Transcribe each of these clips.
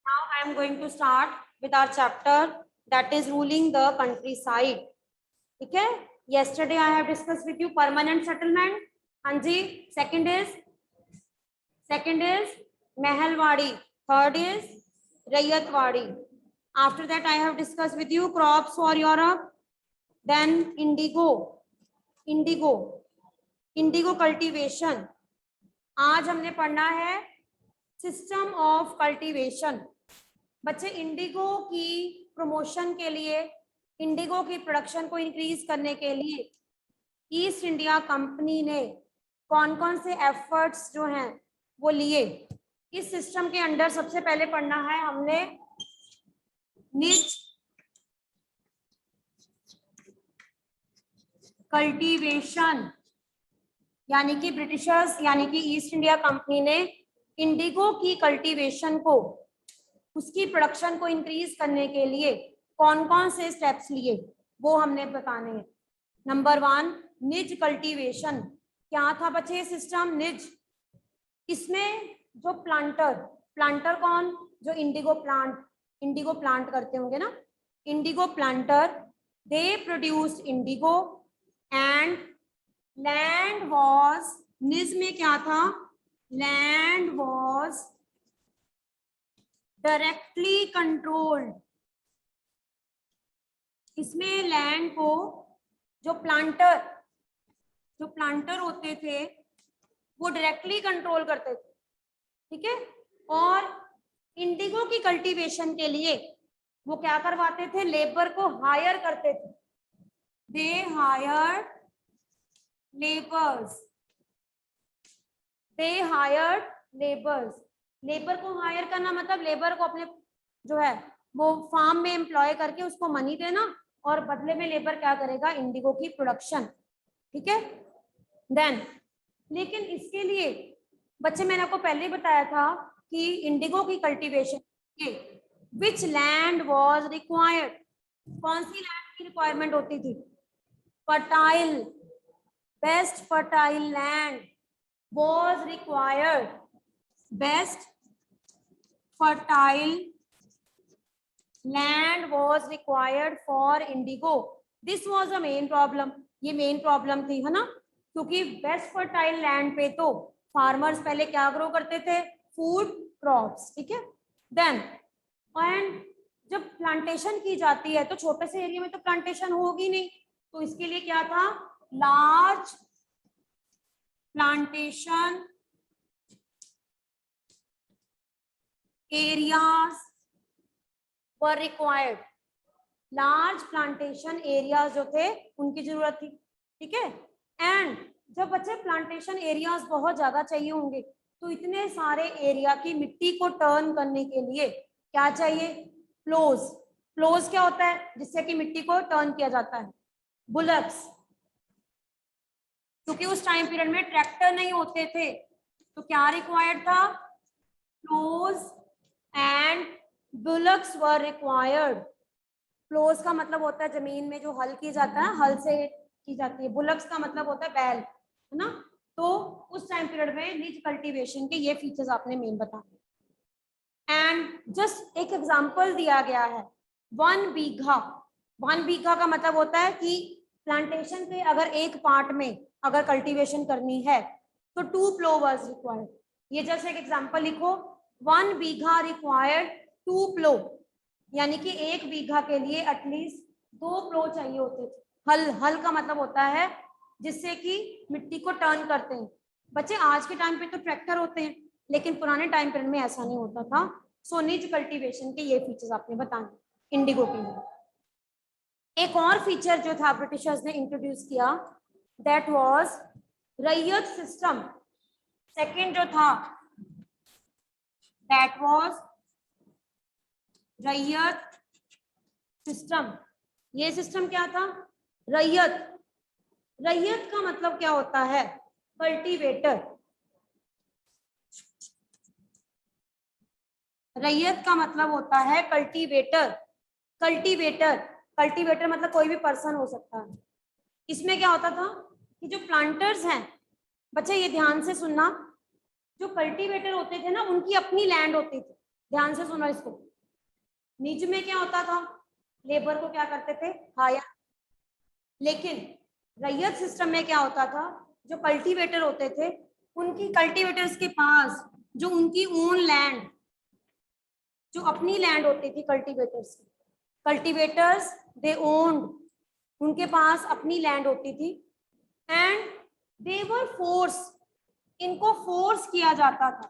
Now I am going to start with our chapter that is ruling the countryside. ठीक है? Yesterday I have discussed with you permanent settlement. हाँ जी. Second is Mehalwadi. Third is Rayatwadi. After that I have discussed with you crops for Europe. Then indigo cultivation. आज हमने पढ़ना है system of cultivation. बच्चे Indigo की promotion के लिए, Indigo की प्रोडक्शन को इंक्रीज करने के लिए ईस्ट इंडिया कंपनी ने कौन कौन से एफर्ट्स जो हैं वो लिए. इस सिस्टम के अंडर सबसे पहले पढ़ना है हमने निज कल्टीवेशन, यानी कि ब्रिटिशर्स यानी कि ईस्ट इंडिया कंपनी ने इंडिगो की कल्टीवेशन को, उसकी प्रोडक्शन को इंक्रीज करने के लिए कौन कौन से स्टेप्स लिए वो हमने बताने हैं. नंबर 1 निज कल्टीवेशन. क्या था बच्चे ये सिस्टम निज? इसमें जो प्लांटर कौन? जो इंडिगो प्लांट करते होंगे ना, Indigo planter, they produced Indigo and land was, निज में क्या था? Land was directly controlled. इसमें लैंड को जो प्लांटर होते थे वो डायरेक्टली कंट्रोल करते थे. ठीक है? और इंडिगो की कल्टीवेशन के लिए वो क्या करवाते थे? लेबर को हायर करते थे. They hired labours. लेबर को हायर करना मतलब लेबर को अपने जो है वो फार्म में एम्प्लॉय करके उसको मनी देना और बदले में लेबर क्या करेगा? इंडिगो की प्रोडक्शन. ठीक है? देन लेकिन इसके लिए बच्चे मैंने आपको पहले ही बताया था कि इंडिगो की कल्टीवेशन के विच लैंड वाज रिक्वायर्ड. कौन सी लैंड की रिक्वायरमेंट होती थी? Fertile, best fertile land was required. Best fertile land was required for Indigo. This was a main problem. ये मेन प्रॉब्लम थी, है ना, क्योंकि बेस्ट फर्टाइल लैंड पे तो फार्मर्स पहले क्या ग्रो करते थे? Food crops. ठीक है? देन एंड जब प्लांटेशन की जाती है तो छोटे से एरिया में तो प्लांटेशन होगी नहीं, तो इसके लिए क्या था? Large plantation areas were required. Large plantation areas जो थे उनकी जरूरत थी. ठीक है? एंड जब बच्चे प्लांटेशन एरियाज बहुत ज्यादा चाहिए होंगे तो इतने सारे एरिया की मिट्टी को टर्न करने के लिए क्या चाहिए? प्लोज क्या होता है जिससे कि मिट्टी को टर्न किया जाता है? बुलक्स. क्योंकि उस टाइम पीरियड में ट्रैक्टर नहीं होते थे तो क्या रिक्वायर्ड था? प्लोज एंड बुलक्स वर रिक्वायर्ड. प्लोज का मतलब होता है जमीन में जो हल की जाता है, हल से की जाती है. बुलक्स का मतलब होता है बैल, है ना. तो उस टाइम पीरियड में निज कल्टीवेशन के ये फीचर्स आपने मेन बताए. एंड जस्ट एक एग्जांपल दिया गया है 1 बीघा. 1 बीघा का मतलब होता है कि प्लांटेशन के अगर एक पार्ट में अगर कल्टीवेशन करनी है तो 2 प्लोवर्स रिक्वायर्ड. ये जस्ट एक एग्जांपल लिखो. 1 बीघा रिक्वायर्ड 2 प्लो, यानी कि 1 बीघा के लिए एटलीस्ट 2 प्लो चाहिए होते थे. हल का मतलब होता है जिससे कि मिट्टी को टर्न करते हैं. बच्चे आज के टाइम पे तो ट्रैक्टर होते हैं लेकिन पुराने टाइम पीरियड में ऐसा नहीं होता था. सो निज कल्टीवेशन के ये फीचर्स आपने बताने इंडिगो के लिए. एक और फीचर जो था ब्रिटिशर्स ने इंट्रोड्यूस किया, दैट वाज रैयत सिस्टम. सेकंड जो था दैट वाज रैयत सिस्टम. ये सिस्टम क्या था? रैयत. रैयत का मतलब क्या होता है? कल्टीवेटर. रैयत का मतलब होता है कल्टीवेटर. कल्टीवेटर मतलब कोई भी पर्सन हो सकता है. इसमें क्या होता था कि जो प्लांटर्स हैं, बच्चे ये ध्यान से सुनना, जो कल्टीवेटर होते थे ना उनकी अपनी लैंड होती थी. ध्यान से सुनो इसको। निज में क्या होता था, लेबर को क्या करते थे, हायर। लेकिन रैयत सिस्टम में क्या होता था, जो कल्टीवेटर होते थे उनकी कल्टीवेटर्स के पास जो उनकी ओन लैंड, जो अपनी लैंड होती थी कल्टीवेटर्स की, कल्टीवेटर्स दे ओन्ड, उनके पास अपनी लैंड होती थी एंड दे वर फोर्स, इनको फोर्स किया जाता था,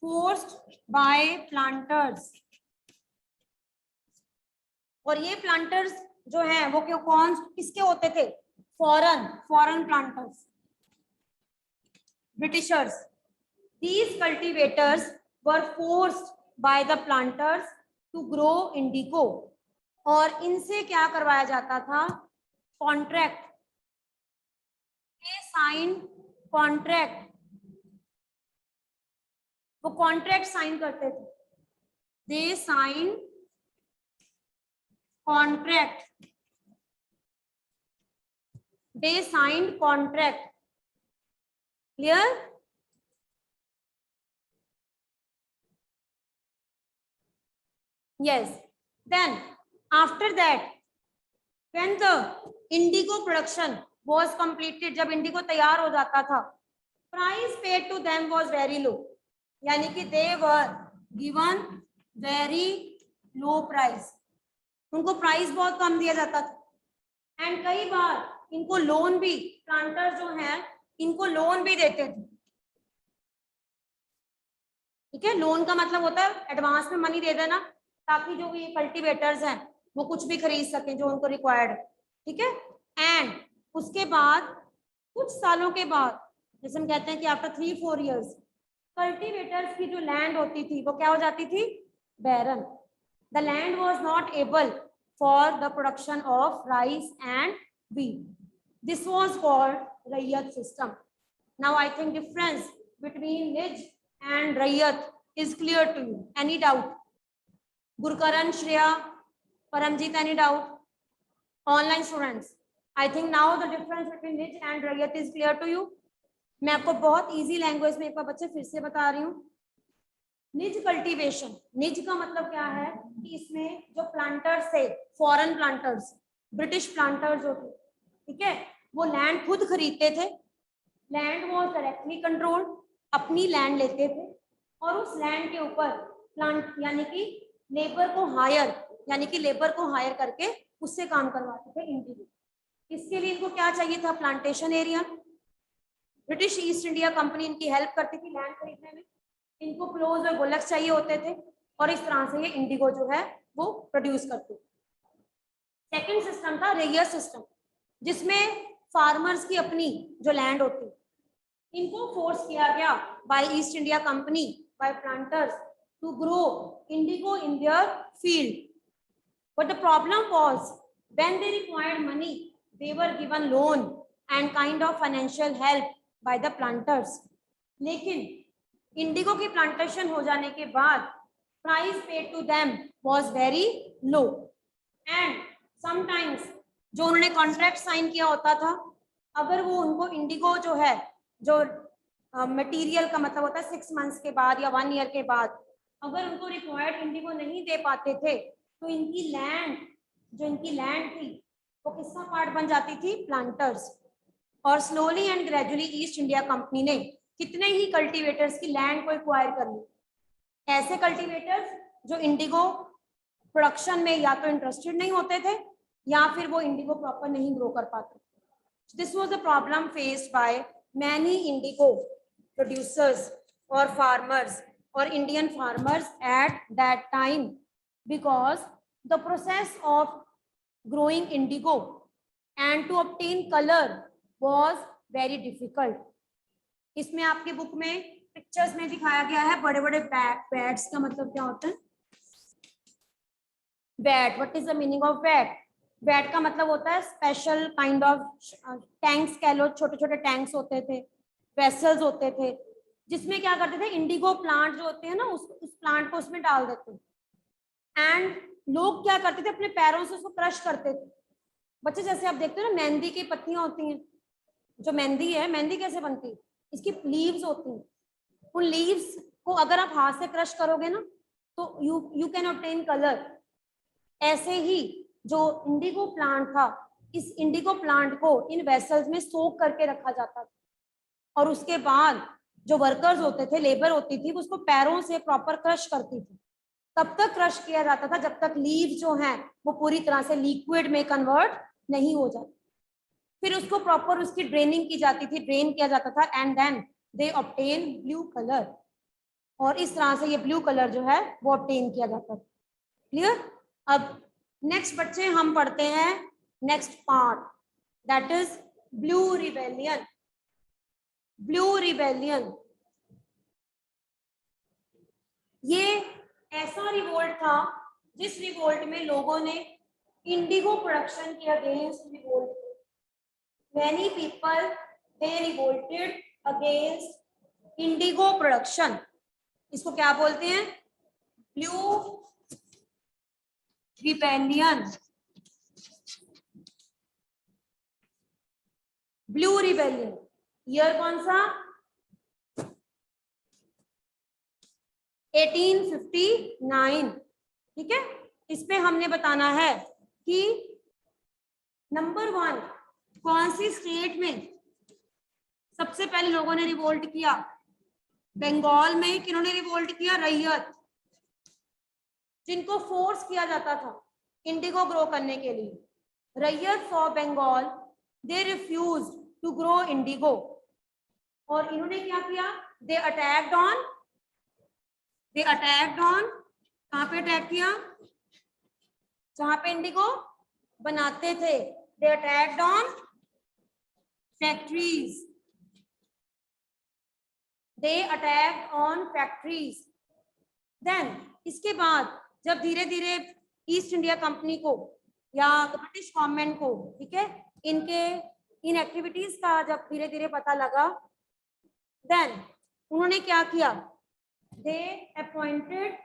फोर्स्ड बाय प्लांटर्स। और ये प्लांटर्स जो हैं वो क्यों, कौन किसके होते थे, foreign planters, Britishers. These cultivators were forced by the planters to grow indigo, और इनसे क्या करवाया जाता था, कॉन्ट्रैक्ट, साइन कॉन्ट्रैक्ट, वो कॉन्ट्रैक्ट साइन करते थे, they sign contract, they sign contract. Clear? Yes. Then after that, when the indigo production was completed, जब इंडिगो तैयार हो जाता था, price paid to them was very low, यानी कि they were given very low price, उनको price बहुत कम दिया जाता था। एंड कई बार इनको लोन भी, प्लांटर जो हैं इनको लोन भी देते थे। ठीक है, लोन का मतलब होता है एडवांस में मनी दे देना, ताकि जो ये कल्टीवेटर्स हैं वो कुछ भी खरीद सकें जो उनको रिक्वायर्ड है। ठीक है, एंड उसके बाद कुछ सालों के बाद, जैसे हम कहते हैं कि आफ्टर 3-4 years, कल्टीवेटर्स की जो लैंड होती थी वो क्या हो जाती थी, barren. The land was not able for the production of rice and wheat. This was called ryot system. Now I think difference between निज and रैयत is clear to you. Any doubt? Gurkaran, Shreya, Paramjit, any doubt? Online students, I think now the difference between निज and रैयत is clear to you. मैं आपको बहुत easy language में एक बार बच्चे फिर से बता रही हूँ। निज कल्टीवेशन, निज का मतलब क्या है कि इसमें जो प्लांटर्स थे, फॉरेन प्लांटर्स, ब्रिटिश प्लांटर्स जो थे, ठीक है, वो लैंड खुद खरीदते थे, लैंड वॉज डायरेक्टली कंट्रोल्ड, अपनी लैंड लेते थे और उस लैंड के ऊपर प्लांट यानी कि लेबर को हायर, यानी कि लेबर को हायर करके उससे काम करवाते थे इंडिविजुअल। इसके लिए इनको क्या चाहिए था, plantation area. British east India company इनकी हेल्प करती थी लैंड खरीदने में, इनको क्लोज और बुलक्स चाहिए होते थे और इस तरह से ये इंडिगो जो है वो प्रोड्यूस करते थे। सेकंड सिस्टम था रैयत सिस्टम, जिसमें फार्मर्स की अपनी जो लैंड होती, इनको फोर्स किया गया by East India Company, by planters to grow indigo in their field. But the problem was when they required money, they were given loan and kind of financial help by the planters. लेकिन indigo की plantation हो जाने के बाद price paid to them was very low and sometimes जो उन्होंने contract sign किया होता था, अगर वो उनको इंडिगो जो है, जो मटेरियल का मतलब होता है 6 months के बाद या 1 year के बाद, अगर उनको रिक्वायर्ड इंडिगो नहीं दे पाते थे तो इनकी लैंड, जो इनकी लैंड थी वो किसका पार्ट बन जाती थी, प्लांटर्स। और slowly and gradually east India company ने कितने ही कल्टीवेटर्स की लैंड को एक्वायर कर ली, ऐसे कल्टीवेटर्स जो इंडिगो प्रोडक्शन में या तो इंटरेस्टेड नहीं होते थे या फिर वो इंडिगो प्रॉपर नहीं ग्रो कर पाते। This was a problem faced by many indigo producers और फार्मर्स और Indian farmers at that time, because the process of growing indigo and to obtain colour was very difficult. इसमें आपकी book में pictures में दिखाया गया है बड़े बड़े बैट्स का मतलब क्या होता है, bat, what is the meaning of bat? Bat का मतलब होता है स्पेशल काइंड ऑफ टैंक्स कह लो, छोटे छोटे टैंक्स होते थे, वेसल्स होते थे, जिसमें क्या करते थे, इंडिगो प्लांट जो होते हैं ना उस प्लांट को उसमें डाल देते एंड लोग क्या करते थे, अपने पैरों से उसको क्रश करते थे। बच्चे जैसे आप देखते हो ना मेहंदी की पत्तियां होती हैं, जो मेहंदी है, मेहंदी कैसे बनती है, इसकी लीव्स होती हैं, उन लीव्स को अगर आप हाथ से क्रश करोगे ना तो यू कैन ऑब्टेन कलर। ऐसे ही जो इंडिगो प्लांट था, इस इंडिगो प्लांट को इन वेसल्स में सोक करके रखा जाता था और उसके बाद जो वर्कर्स होते थे, लेबर होती थी, उसको पैरों से प्रॉपर क्रश करती थी। तब तक क्रश किया जाता था जब तक लीव जो है वो पूरी तरह से लिक्विड में कन्वर्ट नहीं हो जाती। फिर उसको प्रॉपर उसकी ड्रेनिंग की जाती थी, ड्रेन किया जाता था and then they obtain blue colour. और इस तरह से ये ब्लू कलर जो है वो ऑब्टेन किया जाता था। क्लियर? अब नेक्स्ट बच्चे हम पढ़ते हैं next part, that is blue rebellion. Blue rebellion ये ऐसा रिवोल्ट था जिस रिवोल्ट में लोगों ने इंडिगो प्रोडक्शन के अगेंस्ट रिवोल्ट किया। Many people they revolted against indigo production. इसको क्या बोलते हैं? Blue rebellion. Blue rebellion year कौन सा? 1859। ठीक है, इस पे हमने बताना है कि नंबर 1 कौन सी स्टेट में सबसे पहले लोगों ने रिवोल्ट किया? बंगाल में। किन्होंने रिवोल्ट किया? रैयत, जिनको फोर्स किया जाता था इंडिगो ग्रो करने के लिए। Ryot of Bengal they refuse to grow indigo और इन्होंने क्या किया? दे अटैक्ड ऑन कहां पे अटैक किया? जहां पे इंडिगो बनाते थे। They attacked on factories. They attacked on factories. Then इसके बाद जब धीरे धीरे ईस्ट इंडिया कंपनी को या ब्रिटिश गवर्नमेंट को, ठीक है, इनके इन एक्टिविटीज का जब धीरे धीरे पता लगा, देन उन्होंने क्या किया? They appointed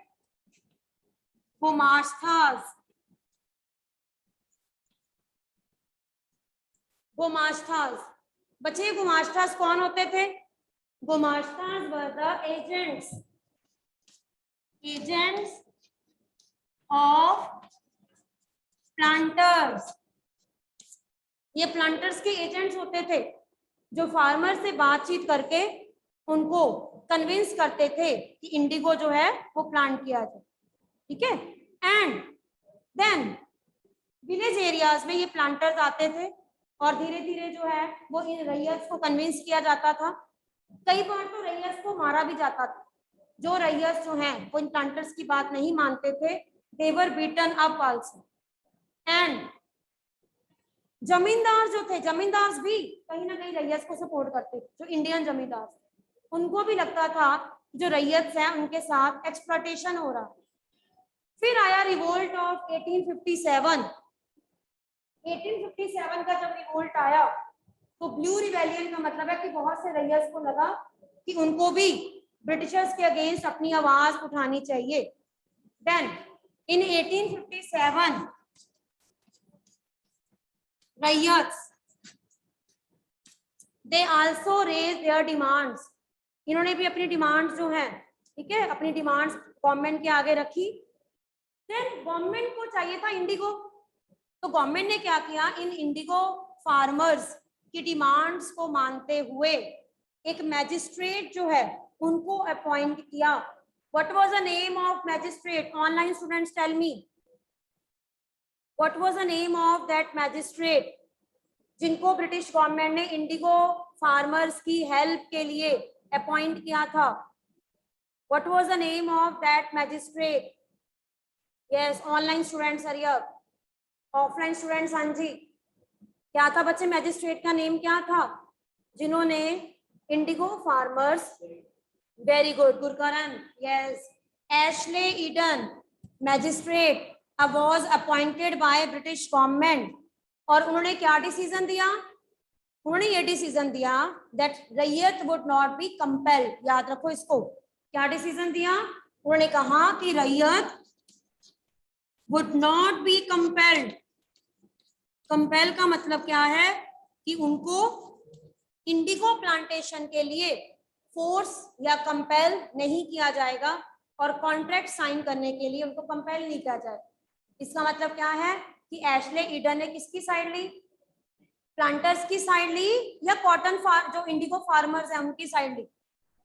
gumastas. बच्चे गुमास्तास कौन होते थे? Gumastas were the agents of planters. ये प्लांटर्स के एजेंट्स होते थे जो फार्मर से बातचीत करके उनको कन्विंस करते थे कि इंडिगो जो है वो प्लांट किया जाए। ठीक है, एंड देन विलेज एरियाज में ये प्लांटर्स आते थे और धीरे धीरे जो है वो इन रैयत को कन्विंस किया जाता था। कई बार तो रैयत को मारा भी जाता था। जो रैयत जो हैं वो इन प्लांटर्स की बात नहीं मानते थे, दे were beaten up also. And जमींदार जो थे, जमींदार भी कहीं ना कहीं रैयत को सपोर्ट करते थे। जो इंडियन जमींदार, उनको भी लगता था जो रैयत हैं उनके साथ एक्सप्लॉयटेशन हो रहा है। फिर आया रिवोल्ट ऑफ 1857। 1857 का जब रिवोल्ट आया तो ब्लू रिबेलियन का मतलब है कि बहुत से रैयत को लगा कि उनको भी ब्रिटिशर्स के अगेंस्ट अपनी आवाज उठानी चाहिए। Then in 1857 ryot they also raise their demands. इन्होंने भी अपनी डिमांड्स जो हैं, ठीक है, अपनी डिमांड्स गवर्नमेंट के आगे रखी। देन गवर्नमेंट को चाहिए था इंडिगो, तो गवर्नमेंट ने क्या किया? इन इंडिगो फार्मर्स की डिमांड्स को मानते हुए एक मैजिस्ट्रेट जो है उनको अपॉइंट किया। What was the name of magistrate? Online students tell me, what was the name of that magistrate जिनको ब्रिटिश गवर्नमेंट ने इंडिगो फार्मर्स की हेल्प के लिए अपॉइंट किया था? What was the name of that magistrate? Yes, online students hurry up, offline students हाँ जी, क्या था बच्चे? मैजिस्ट्रेट का नेम क्या था जिन्होंने indigo farmers, very good Gurkaran, yes, Ashley Eden magistrate was appointed by British government. और उन्होंने क्या डिसीजन दिया? उन्होंने ये डिसीजन दिया दैट रैयत वुड नॉट बी कंपेल्ड। याद रखो इसको, क्या डिसीजन दिया? उन्होंने कहा कि रैयत would not be compelled. Compel का मतलब क्या है? कि उनको इंडिगो प्लांटेशन के लिए फोर्स या कंपेल नहीं किया जाएगा और कॉन्ट्रैक्ट साइन करने के लिए उनको कंपेल नहीं किया जाएगा। इसका मतलब क्या है कि एशले ईडन ने किसकी साइड ली, प्लांटर्स की साइड ली या कॉटन जो इंडिगो फार्मर्स हैं उनकी साइड ली,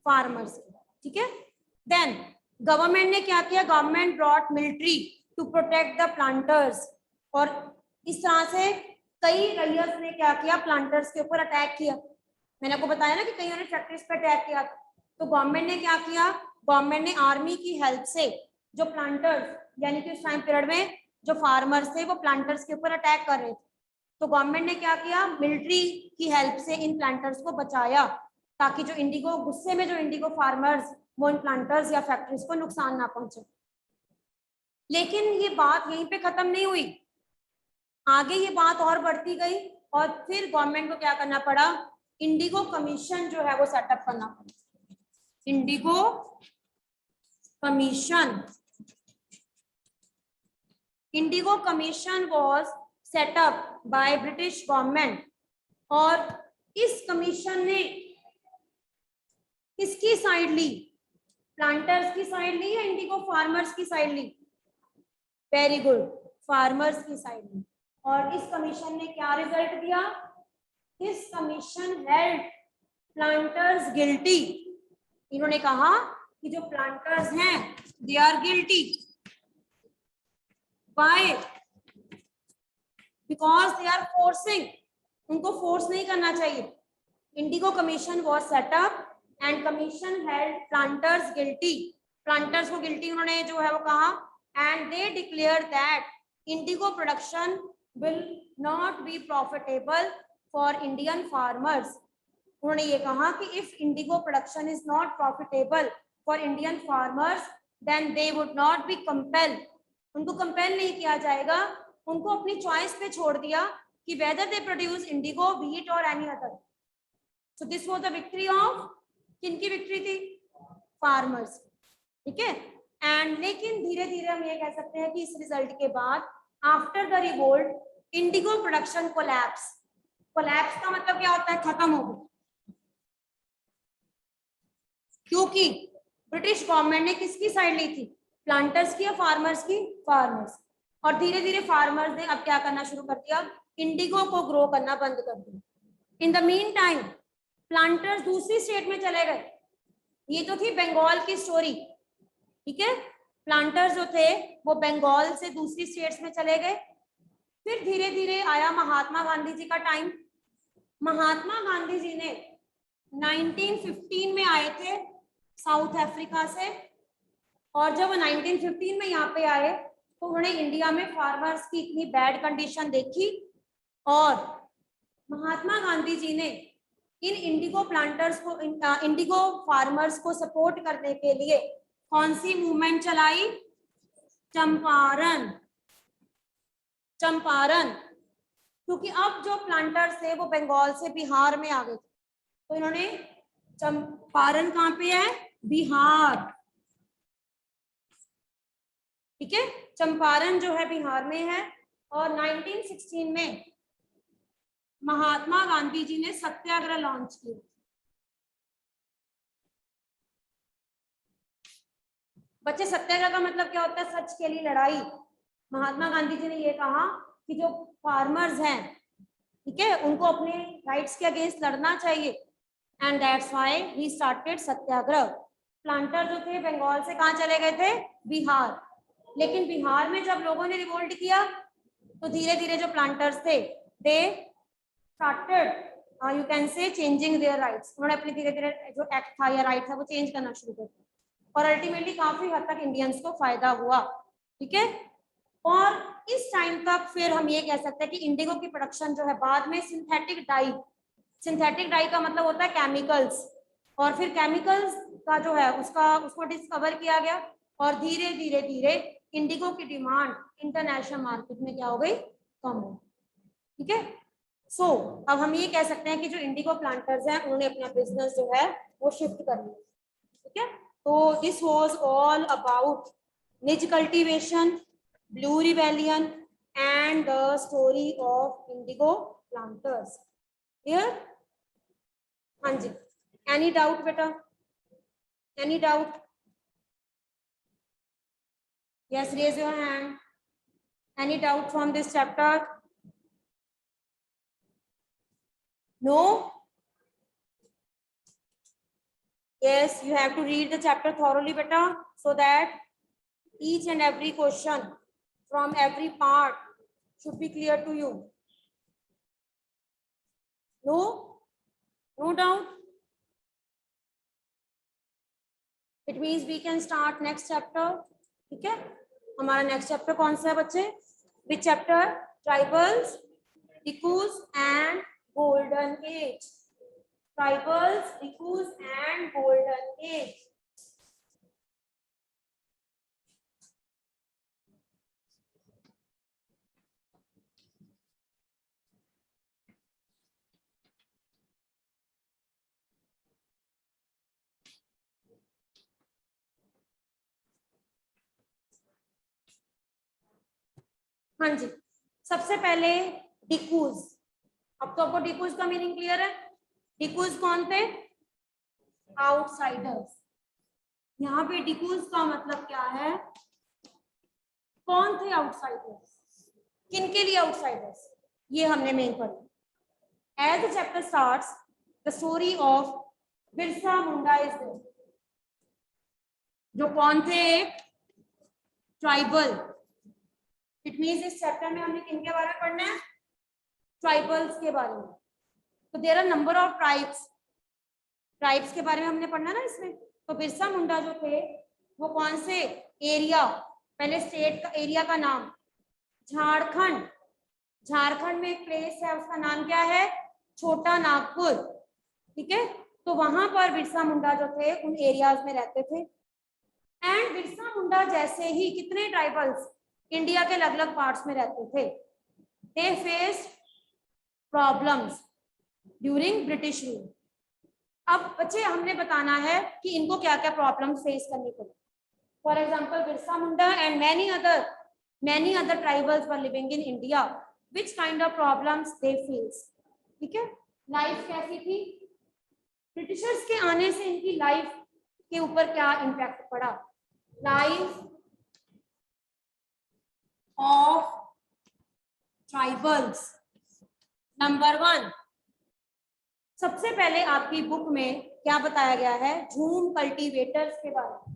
फार्मर्स की, ठीक है। देन गवर्नमेंट ने क्या किया, government brought military to protect the planters, और इस तरह से कई रैयर्स ने क्या किया, प्लांटर्स के ऊपर अटैक किया। मैंने आपको बताया ना कि कईयों ने फैक्ट्रीज पे अटैक किया, तो गवर्नमेंट ने क्या किया, गवर्नमेंट ने आर्मी की हेल्प से जो प्लांटर्स यानी कि उस टाइम पीरियड में जो फार्मर्स थे वो प्लांटर्स के ऊपर अटैक कर रहे थे, तो गवर्नमेंट ने क्या किया, मिलिट्री की हेल्प से इन प्लांटर्स को बचाया ताकि जो इंडिगो गुस्से में जो इंडिगो फार्मर्स वो इन प्लांटर्स या फैक्ट्रीज को नुकसान ना पहुंचे। लेकिन ये बात यहीं पे खत्म नहीं हुई, आगे ये बात और बढ़ती गई और फिर गवर्नमेंट को क्या करना पड़ा, इंडिगो कमीशन जो है वो सेटअप करना पड़ा। Indigo commission, indigo commission was set up by British government, और इस कमीशन ने किसकी साइड ली, प्लांटर्स की साइड ली या इंडिगो फार्मर्स की साइड ली, वेरी गुड, फार्मर्स की साइड ली। और इस कमीशन ने क्या रिजल्ट दिया, this commission held planters guilty, इन्होंने कहा कि जो प्लांटर्स हैं they are guilty, by because they are forcing, उनको फोर्स नहीं करना चाहिए। Indigo commission was setup and commission held planters guilty, planters को गिल्टी उन्होंने जो है वो कहा, and they declare that indigo production will not be profitable for Indian farmers. उन्होंने ये कहा कि if indigo production is not profitable for Indian farmers then they would not be compel, उनको कंपेल नहीं किया जाएगा, उनको अपनी चॉइस पे छोड़ दिया कि whether they produce indigo, wheat और any other. So this was the victory of, किनकी विक्ट्री थी, फार्मर्स, ठीक है। एंड लेकिन धीरे धीरे हम ये कह सकते हैं कि इस रिजल्ट के बाद after the revolt Indigo production collapse, collapse का मतलब क्या होता है, खत्म हो गई, क्योंकि ब्रिटिश गवर्नमेंट ने किसकी साइड ली थी, प्लांटर्स की या फार्मर्स की, फार्मर्स। और धीरे धीरे फार्मर्स ने अब क्या करना शुरू कर दिया, इंडिगो को ग्रो करना बंद कर दिया। In the mean time planters दूसरी स्टेट में चले गए, ये तो थी बंगाल की स्टोरी, ठीक है। प्लांटर्स जो थे वो बंगाल से दूसरी स्टेट्स में चले गए। फिर धीरे धीरे आया महात्मा गांधी जी का टाइम, महात्मा गांधी जी ने 1915 में आए थे साउथ अफ्रीका से, और जब 1915 में यहाँ पे आए तो उन्होंने इंडिया में फार्मर्स की इतनी बैड कंडीशन देखी, और महात्मा गांधी जी ने इन इंडिगो प्लांटर्स को, इंडिगो फार्मर्स को सपोर्ट करने के लिए कौन सी मूवमेंट चलाई, चंपारण, चंपारण, क्योंकि अब जो प्लांटर्स थे वो बंगाल से बिहार में आ गए थे, तो इन्होंने, चंपारण कहाँ पे है, बिहार, ठीक है, चंपारण जो है बिहार में है। और 1916 में महात्मा गांधी जी ने सत्याग्रह लॉन्च किया। बच्चे सत्याग्रह का मतलब क्या होता है, सच के लिए लड़ाई। महात्मा गांधी जी ने ये कहा कि जो फार्मर्स हैं, ठीक है, उनको अपने राइट्स के अगेंस्ट लड़ना चाहिए, and that's why he started Satyagraha. Planter जो थे बंगाल से कहाँ चले गए थे, बिहार, लेकिन बिहार में जब लोगों ने रिवोल्ट किया तो धीरे धीरे जो प्लांटर्स थे they started you can say changing their rights, उन्होंने अपने धीरे धीरे जो एक्ट था या राइट था वो चेंज करना शुरू कर दिया, और अल्टीमेटली काफी हद तक इंडियंस को फायदा हुआ, ठीक है। और इस टाइम तक फिर हम ये कह सकते हैं कि इंडिगो की प्रोडक्शन जो है बाद में सिंथेटिक डाई, सिंथेटिक डाई का मतलब होता है केमिकल्स, और फिर केमिकल्स का जो है उसको डिस्कवर किया गया, और धीरे धीरे धीरे इंडिगो की डिमांड इंटरनेशनल मार्केट में क्या हो गई, कम हो, ठीक है। सो अब हम ये कह सकते हैं कि जो इंडिगो प्लांटर्स हैं उन्होंने अपना बिजनेस जो है वो शिफ्ट कर लिया, ठीक है। तो दिस वाज ऑल अबाउट निज cultivation, blue rebellion and the story of Indigo planters. Clear, हाँ जी, एनी डाउट बेटा, Any doubt? Yes, raise your hand. Any doubt from this chapter? No? Yes, you have to read the chapter thoroughly, beta, so that each and every question from every part should be clear to you. No? No doubt? It means we can start next chapter. ठीक है? हमारा next chapter कौन सा है बच्चे? Which chapter? Tribals, Hikkus and Golden Age. Tribals, Hikkus and Golden Age. हाँ जी, सबसे पहले डिकूज। अब तो आपको डिकूज का मीनिंग क्लियर है। डिकूज कौन थे? आउटसाइडर्स। यहाँ पे डिकूज का मतलब क्या है? कौन थे आउटसाइडर्स? किनके लिए आउटसाइडर्स? ये हमने मेन पढ़ा। As the chapter starts, the story of Birsa Munda is there. जो कौन थे? ट्राइबल। इट मीन्स इस चैप्टर में हमने किनके बारे में पढ़ना है? ट्राइबल्स के बारे में। तो there are number of tribes के बारे में हमने पढ़ना ना इसमें। तो बिरसा मुंडा जो थे वो कौन से एरिया, पहले स्टेट का एरिया का नाम झारखंड। झारखंड में एक प्लेस है, उसका नाम क्या है? छोटा नागपुर। ठीक है, तो वहां पर बिरसा मुंडा जो थे उन एरियाज में रहते थे। एंड बिरसा मुंडा जैसे ही कितने ट्राइबल्स इंडिया के अलग अलग पार्ट्स में रहते थे। They face problems during British rule. अब बच्चे हमने बताना है कि इनको क्या क्या प्रॉब्लम्स फेस करनी पड़ी। For example Birsa Munda and many other tribals were living in India. Which kind of problems they face? ठीक है, लाइफ कैसी थी? ब्रिटिशर्स के आने से इनकी लाइफ के ऊपर क्या इम्पैक्ट पड़ा? Life of tribals. नंबर 1, सबसे पहले आपकी बुक में क्या बताया गया है? झूम कल्टीवेटर्स के बारे में।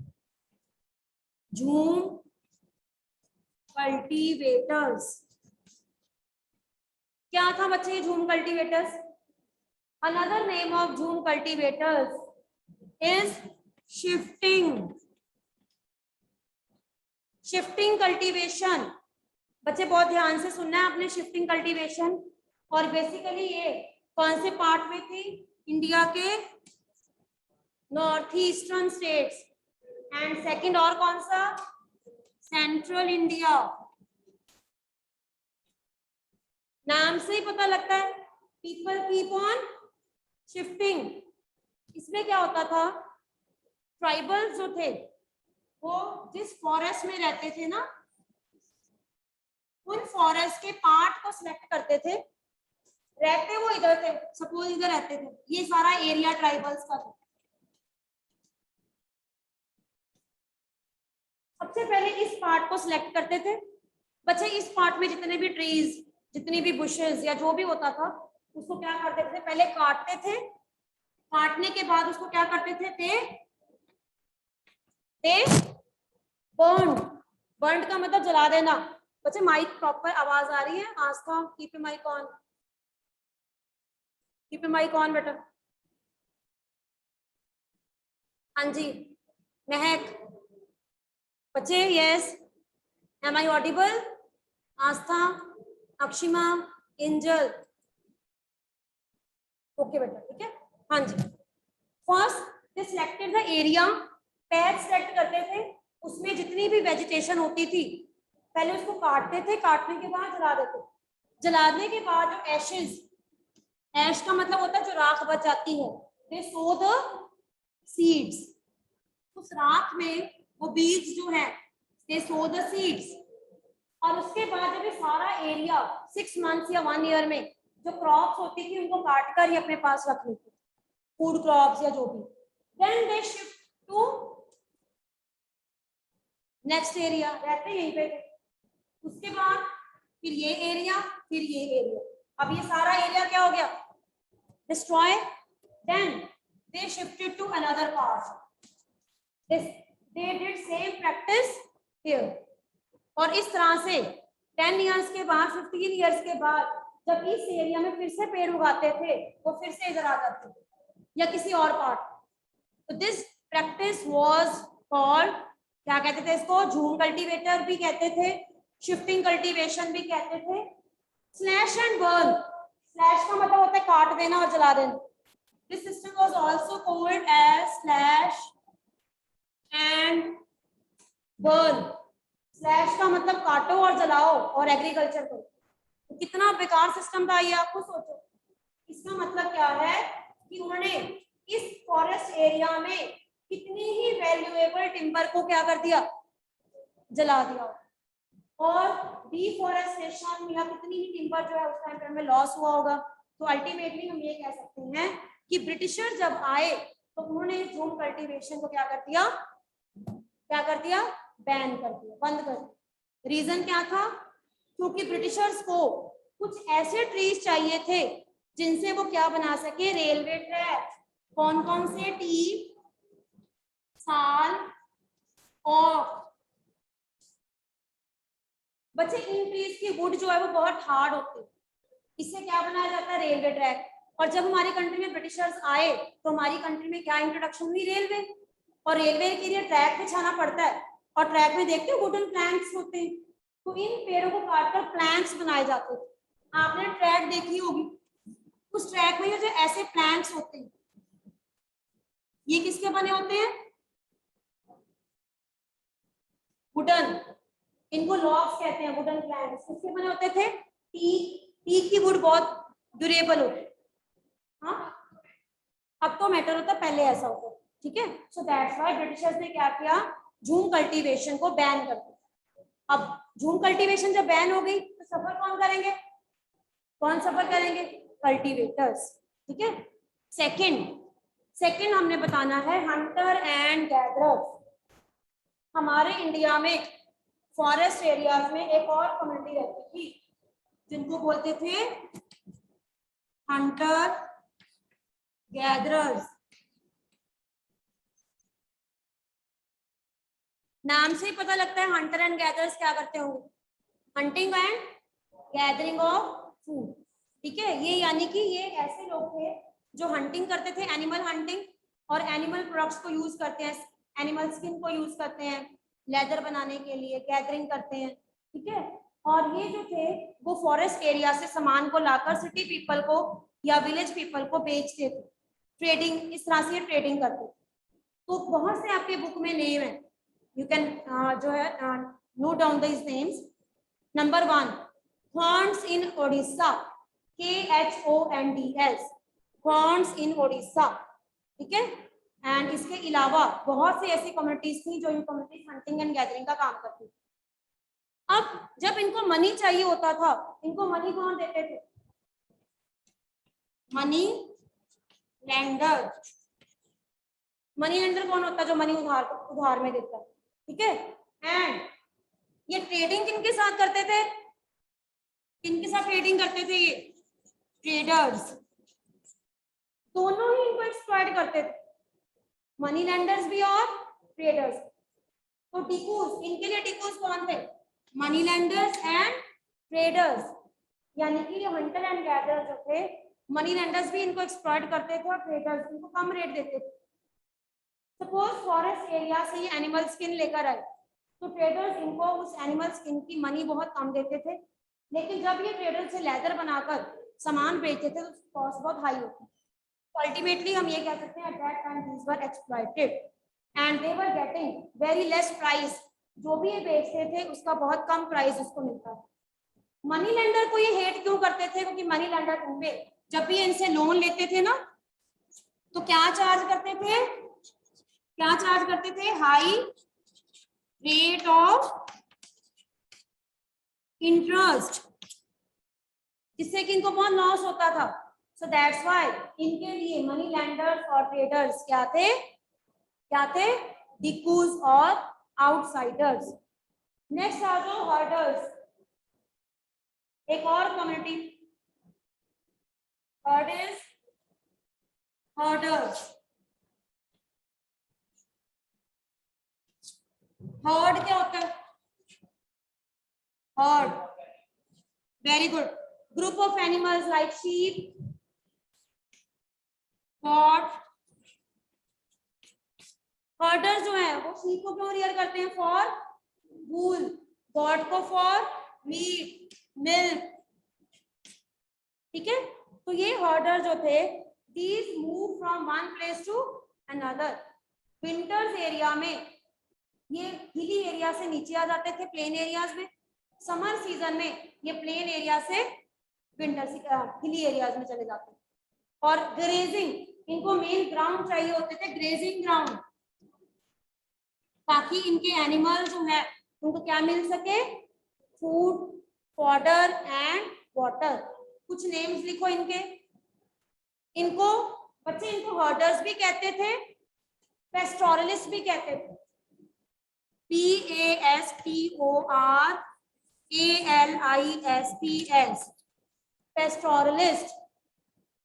झूम कल्टीवेटर्स क्या था बच्चे? ये झूम कल्टीवेटर्स, अनदर नेम ऑफ झूम कल्टीवेटर्स इज शिफ्टिंग कल्टीवेशन। बच्चे बहुत ध्यान से सुनना है आपने, शिफ्टिंग कल्टीवेशन। और बेसिकली ये कौन से पार्ट में थी? इंडिया के north eastern states. And second और कौन सा? Central India. नाम से ही पता लगता है, पीपल कीप ऑन शिफ्टिंग। इसमें क्या होता था? ट्राइबल्स जो थे वो जिस फॉरेस्ट में रहते थे ना, उन फॉरेस्ट के पार्ट को सिलेक्ट करते थे। रहते वो इधर थे, सपोज इधर रहते थे, ये सारा एरिया ट्राइबल्स का था। सबसे पहले इस पार्ट को सिलेक्ट करते थे। बच्चे इस पार्ट में जितने भी ट्रीज, जितनी भी बुशेस या जो भी होता था, उसको क्या करते थे? पहले काटते थे। काटने के बाद उसको क्या करते थे? ते बर्न का मतलब जला देना। बच्चे माइक प्रॉपर आवाज आ रही है? Aastha keep mic on, keep mic on बेटा। हाँ जी महक। बच्चे yes, am I audible? Aastha, Akshima, Angel, okay बेटा, ठीक है। हाँ जी, first they selected the area. Patch select करते थे, उसमें जितनी भी वेजिटेशन होती थी पहले उसको काटते थे। काटने के बाद जला देते। जलाने के बाद जो एशेस, ऐश का मतलब होता है जो राख बच जाती है, दे सो द सीड्स। उस राख में वो बीज जो है, दे सो द सीड्स। और उसके बाद जब ये सारा एरिया 6 मंथ्स या 1 ईयर में जो क्रॉप्स होती थी उनको काट कर ही अपने पास रख लेते, फूड क्रॉप्स या जो भी। Then they shift to next area, रहते यहीं पे। उसके बाद फिर ये एरिया, फिर ये एरिया। अब ये सारा एरिया क्या हो गया, destroy. Then they shifted to another part, they did same practice here. और इस तरह से 10 इयर्स के बाद, 15 इयर्स के बाद जब इस एरिया में फिर से पेड़ उगाते थे, वो फिर से इधर आ जाते थे या किसी और पार्ट। तो दिस प्रैक्टिस वाज कॉल्ड, क्या कहते थे इसको, झूम कल्टीवेटर भी कहते थे, शिफ्टिंग कल्टीवेशन भी कहते थे, स्लैश एंड बर्न। स्लैश का मतलब होता है काट देना और जला देना। This system was also called as slash and burn. Slash का मतलब काटो और जलाओ और एग्रीकल्चर करो। तो कितना बेकार सिस्टम था ये, आपको सोचो। इसका मतलब क्या है कि उन्होंने इस फॉरेस्ट एरिया में कितनी ही वैल्यूएबल टिम्बर को क्या कर दिया, जला दिया। और डिफॉरेस्टेशन या कितनी ही टिम्बर जो है उस टाइम में लॉस हुआ होगा। तो अल्टीमेटली हम ये कह सकते हैं कि ब्रिटिशर जब आए तो उन्होंने झूम कल्टीवेशन को क्या कर दिया, बैन कर दिया, बंद कर दिया। रीजन क्या था, क्योंकि ब्रिटिशर्स को कुछ ऐसे ट्रीज चाहिए थे जिनसे वो क्या बना सके, रेलवे ट्रैक। कौन कौन से, टी, साल, ओक। बच्चे इन ट्रीज की वुड जो है वो बहुत हार्ड होती है, इससे क्या बनाया जाता है, रेलवे ट्रैक। और जब हमारी कंट्री में ब्रिटिशर्स आए तो हमारी कंट्री में क्या इंट्रोडक्शन हुई, रेलवे। और रेलवे के लिए ट्रैक बिछाना पड़ता है, और ट्रैक में देखते हो वुडन प्लैंक्स होते हैं, तो इन पेड़ों को काटकर प्लैंक्स बनाए जाते थे। आपने ट्रैक देखी होगी, उस ट्रैक में ये जो ऐसे प्लैंक्स होते हैं, ये किसके बने होते हैं, वुडन। इनको लॉग्स कहते हैं, वुडन प्लैंक्स। किसके बने होते थे, टीक की वुड बहुत ड्यूरेबल होती है। हाँ, अब तो मैटर होता, पहले ऐसा होता, ठीक है। सो दैट्स व्हाई ब्रिटिशर्स ने क्या किया, झूम कल्टीवेशन को बैन कर दिया। अब झूम कल्टीवेशन जब बैन हो गई तो सफर कौन करेंगे, कौन सफर करेंगे, कल्टीवेटर्स, ठीक है। सेकंड हमने बताना है हंटर एंड गैदरर्स। हमारे इंडिया में फॉरेस्ट एरियाज में एक और कम्युनिटी रहती थी जिनको बोलते थे हंटर गैदरर्स। नाम से ही पता लगता है हंटर एंड गैदरर्स क्या करते होंगे, hunting and gathering of food, ठीक है। ये यानी कि ये ऐसे लोग थे जो हंटिंग करते थे, एनिमल हंटिंग, और एनिमल प्रोडक्ट्स को यूज करते हैं, एनिमल स्किन को यूज करते हैं लेदर बनाने के लिए, गैदरिंग करते हैं, ठीक है। और ये जो थे वो फॉरेस्ट एरिया से सामान को लाकर सिटी पीपल को या विलेज पीपल को बेचते थे, ट्रेडिंग, इस तरह से ट्रेडिंग करते थे। तो बहुत से आपके बुक में नेम है, यू कैन जो है note down this names. Number 1, Khonds in Odisha, KHONDS, Khonds in Odisha, ठीक है। एंड इसके अलावा बहुत सी ऐसी कम्युनिटीज थी जो ये कम्युनिटीज हंटिंग एंड गैदरिंग का काम करती थी। अब जब इनको मनी चाहिए होता था, इनको मनी कौन देते थे, मनी लेंडर। मनी लेंडर कौन होता है, जो मनी उधार में देता है, ठीक है। एंड ये ट्रेडिंग किनके साथ करते थे, किनके साथ ट्रेडिंग करते थे, ये ट्रेडर्स। दोनों ही इनको एक्सप्लॉइट करते थे, मनी लेंडर्स भी और ट्रेडर्स। तो टिकूस, इनके लिए टिकूस कौन थे, मनी लेंडर्स एंड ट्रेडर्स। यानी कि ये हंटर एंड गैदरर्स जो थे, मनी लेंडर्स भी इनको एक्सप्लॉइट करते थे और ट्रेडर्स इनको कम रेट देते थे। सपोज फॉरेस्ट एरिया से ये एनिमल स्किन लेकर आए, तो ट्रेडर्स इनको उस एनिमल स्किन की मनी बहुत कम देते थे, लेकिन जब ये ट्रेडर से लेदर बनाकर सामान बेचते थे तो कॉस्ट बहुत हाई होती। अल्टीमेटली हम ये कह सकते हैं at that time these were exploited and they were getting very less price. जो भी ये बेचते थे उसका बहुत कम प्राइस उसको मिलता है। मनी लेंडर को ये हेट क्यों करते थे, क्योंकि मनी लेंडर उनपे जब भी इनसे लोन लेते थे ना, तो क्या चार्ज करते थे, क्या चार्ज करते थे, हाई रेट ऑफ इंटरेस्ट, जिससे कि इनको बहुत लॉस होता था। सो दैट्स व्हाई इनके लिए मनी लेंडर्स और ट्रेडर्स क्या थे, क्या थे? डिकूज और आउटसाइडर्स। नेक्स्ट आ जाओ हर्डर्स, एक और community. Third is herders. Herd क्या होता है? Herd, very good, group of animals like sheep, goat. Herders जो है वो शीप को क्यों रियर करते हैं? फॉर वूल, गॉट को फॉर मीट, मिल्क, ठीक है। तो ये हर्डर जो थे, these move from one place to another. Winters area में ये हिली एरिया से नीचे आ जाते थे प्लेन एरियाज में, समर सीजन में ये प्लेन एरिया से विंटर हिली एरियाज में चले जाते हैं। और ग्रेजिंग, इनको मेन ग्राउंड चाहिए होते थे, ग्रेजिंग ग्राउंड, ताकि इनके एनिमल जो है उनको क्या मिल सके? Food, fodder and water. कुछ नेम्स लिखो इनके। इनको बच्चे, इनको हर्डर्स भी कहते थे, पेस्टोरलिस्ट भी कहते थे। PASTORALISTS, pastoralist.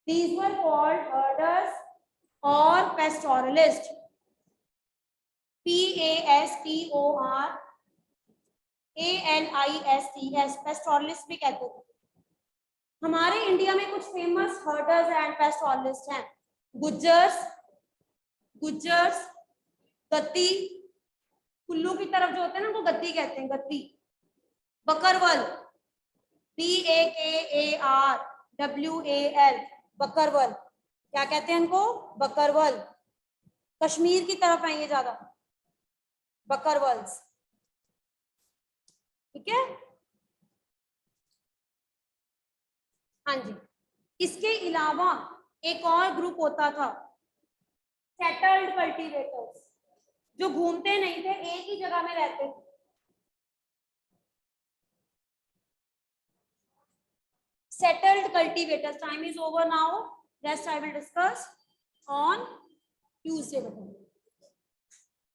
These were called herders or pastoralist. PASTORALISTS, pastoralist भी कहते थे। हमारे इंडिया में कुछ फेमस हर्डर्स एंड पेस्टोरलिस्ट हैं। गुज्जर्स, गद्दी, कुल्लू की तरफ जो होते हैं ना उनको गद्दी कहते हैं, गद्दी। बकरवल, BAKARWAL, बकरवल, क्या कहते हैं इनको? बकरवल। कश्मीर की तरफ है ये ज्यादा, बकरवल्स, ठीक है। हाँ जी। इसके अलावा एक और ग्रुप होता था, सेटल्ड कल्टीवेटर्स, जो घूमते नहीं थे, एक ही जगह में रहते थे। Settled cultivators. Time is over now. Rest I will discuss on Tuesday.